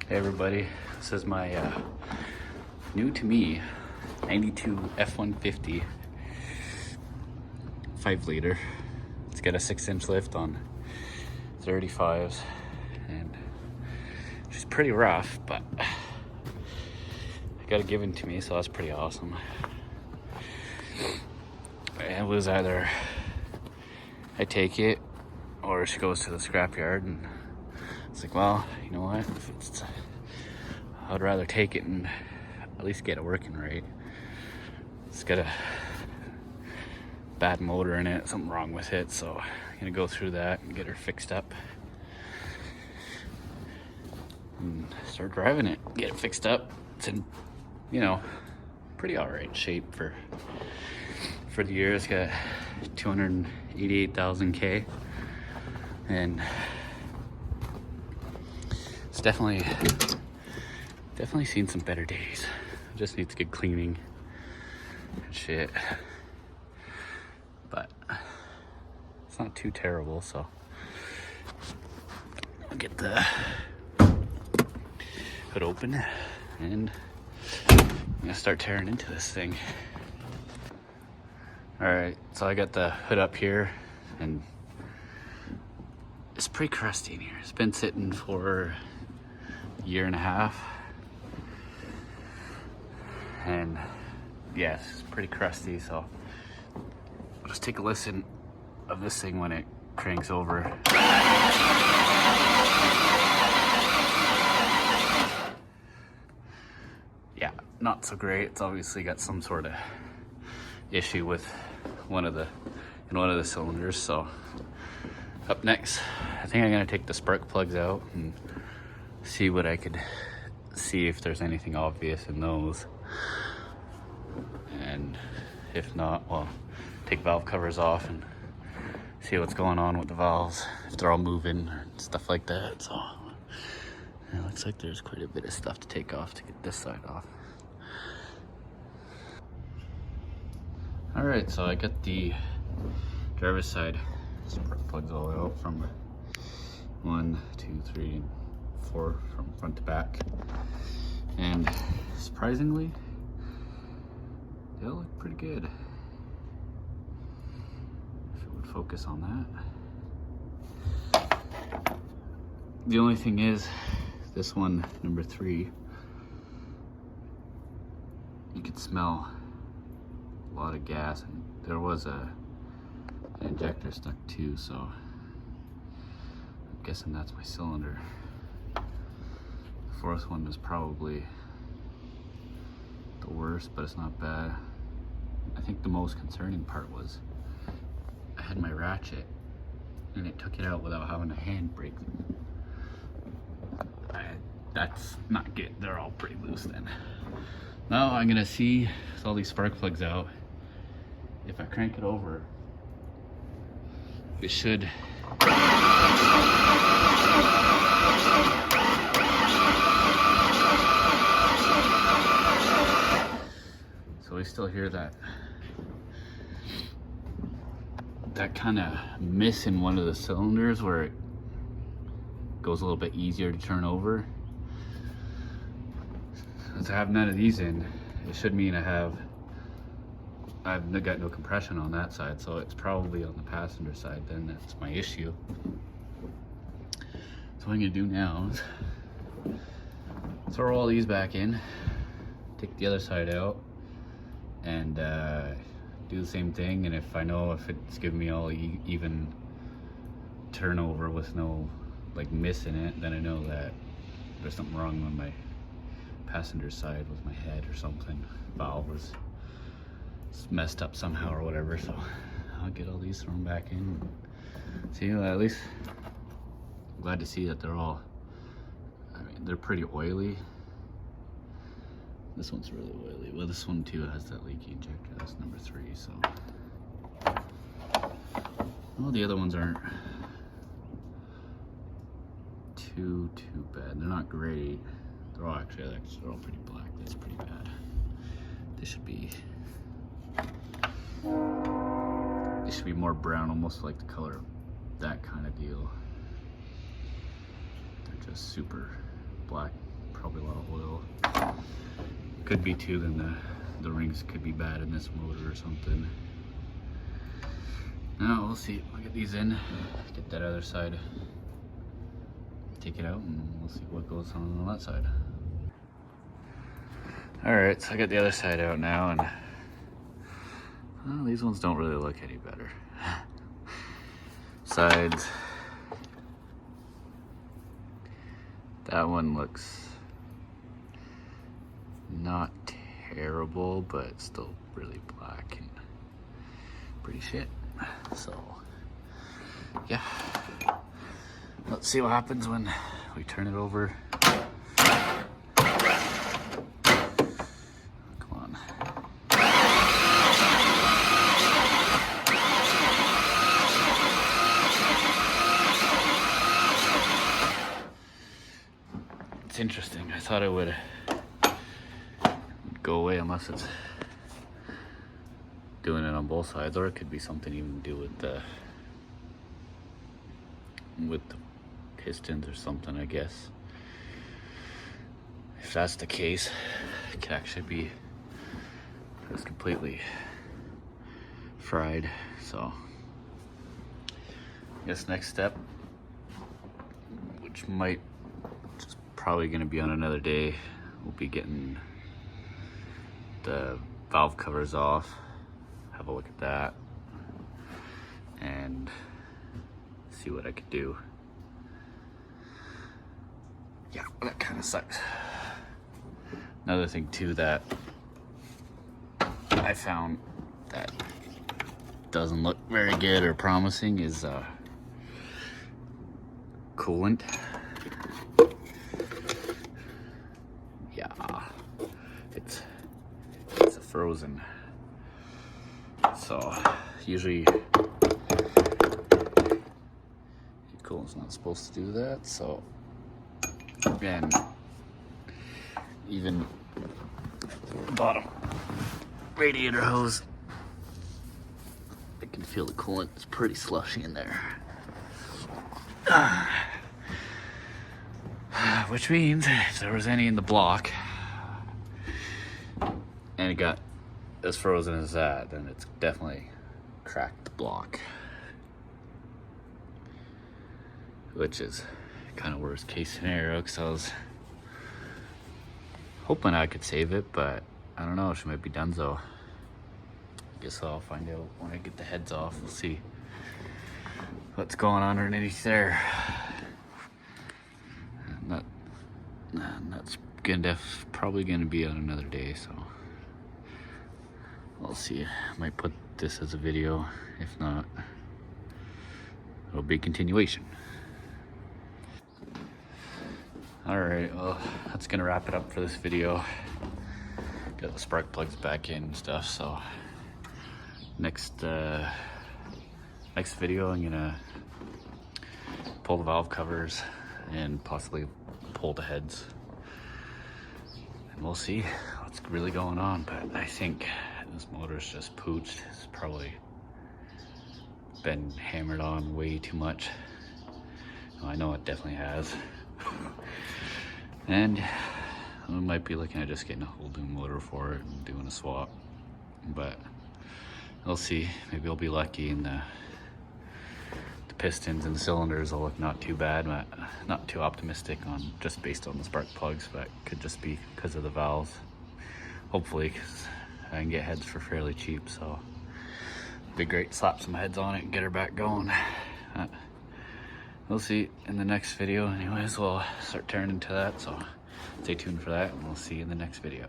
Hey everybody, this is my new to me 92 F-150 5-liter. It's got a 6-inch lift on 35s and it's pretty rough, but I got it given to me, so that's pretty awesome. It was either I take it or she goes to the scrapyard, and it's like, well, you know what, I'd rather take it and at least get it working right. It's got a bad motor in it, something wrong with it, so I'm gonna go through that and get her fixed up and start driving it, get it fixed up. It's in, you know, pretty alright shape for the year. It's got 288,000 K, and it's definitely seen some better days. It just needs good cleaning and shit, but it's not too terrible. So I'll get the hood open and I'm gonna start tearing into this thing. All right, so I got the hood up here and it's pretty crusty in here. It's been sitting for a year and a half. And yeah, it's pretty crusty, so I'll just take a listen of this thing when it cranks over. Yeah, not so great. It's obviously got some sort of issue with one of the cylinders. So up next, I think I'm gonna take the spark plugs out and see what I could see if there's anything obvious in those. And if not, well, take valve covers off and see what's going on with the valves, if they're all moving or stuff like that. So it looks like there's quite a bit of stuff to take off to get this side off. All right, so I got the driver's side spark plugs all the way out from 1, 2, 3, and 4 from front to back. And surprisingly, they all look pretty good. If it would focus on that. The only thing is, this one, number 3, you could smell a lot of gas, and there was an injector stuck too, so I'm guessing that's my cylinder. The 4th one is probably the worst, but it's not bad. I think the most concerning part was I had my ratchet and it took it out without having a hand brake. That's not good. They're all pretty loose then. Now I'm gonna see with all these spark plugs out, if I crank it over, it should so we still hear that kind of miss in one of the cylinders where it goes a little bit easier to turn over. Since I have none of these in, it should mean I've got no compression on that side, so it's probably on the passenger side then that's my issue. So what I'm gonna do now is throw all these back in, take the other side out, and do the same thing. And if I know if it's giving me all even turnover with no like miss in it, then I know that there's something wrong on my passenger side with my head or something. Valve was messed up somehow or whatever. So I'll get all these thrown back in. See, at least I'm glad to see that they're all, I mean, they're pretty oily. This one's really oily. Well, this one too has that leaky injector. That's number 3. So, well, the other ones aren't too bad. They're not great. They're all actually they're all pretty black. That's pretty bad. They should be more brown, almost like the color of that kind of deal. They're just super black probably a lot of oil. Could be too, then the rings could be bad in this motor or something. Now we'll see. I'll get these in, get that other side, take it out, and we'll see what goes on that side. Alright, so I got the other side out now, and well, these ones don't really look any better. Sides. That one looks not terrible, but it's still really black and pretty shit. So, yeah. Let's see what happens when we turn it over. Come on. It's interesting. I thought it would go away unless it's doing it on both sides, or it could be something even to do with the pistons or something, I guess. If that's the case, it could actually be just completely fried. So I guess next step, which might just probably gonna be on another day, we'll be getting the valve covers off, have a look at that, and see what I could do. Yeah, that kind of sucks. Another thing too that I found that doesn't look very good or promising is coolant. Yeah, it's a frozen. So usually coolant's not supposed to do that. So again, even bottom radiator hose, I can feel the coolant is pretty slushy in there. Which means if there was any in the block and it got as frozen as that, then it's definitely cracked the block, which is kind of worst case scenario, because I was hoping I could save it, but I don't know, she might be done. So I guess I'll find out when I get the heads off. We'll see what's going on underneath there. And that's probably gonna be on another day, so I'll see. I might put this as a video. If not, it'll be a continuation. Alright, well, that's gonna wrap it up for this video. Got the spark plugs back in and stuff, so next video I'm gonna pull the valve covers and possibly pull the heads, and we'll see what's really going on. But I think this motor's just pooched. It's probably been hammered on way too much. Well, I know it definitely has. And we might be looking at just getting a whole new motor for it and doing a swap, but we'll see. Maybe I'll be lucky and the pistons and the cylinders will look not too bad. But not too optimistic on just based on the spark plugs, but could just be because of the valves. Hopefully, because I can get heads for fairly cheap, so it'd be great to slap some heads on it and get her back going. We'll see in the next video. Anyways, we'll start turning into that, so stay tuned for that, and we'll see you in the next video.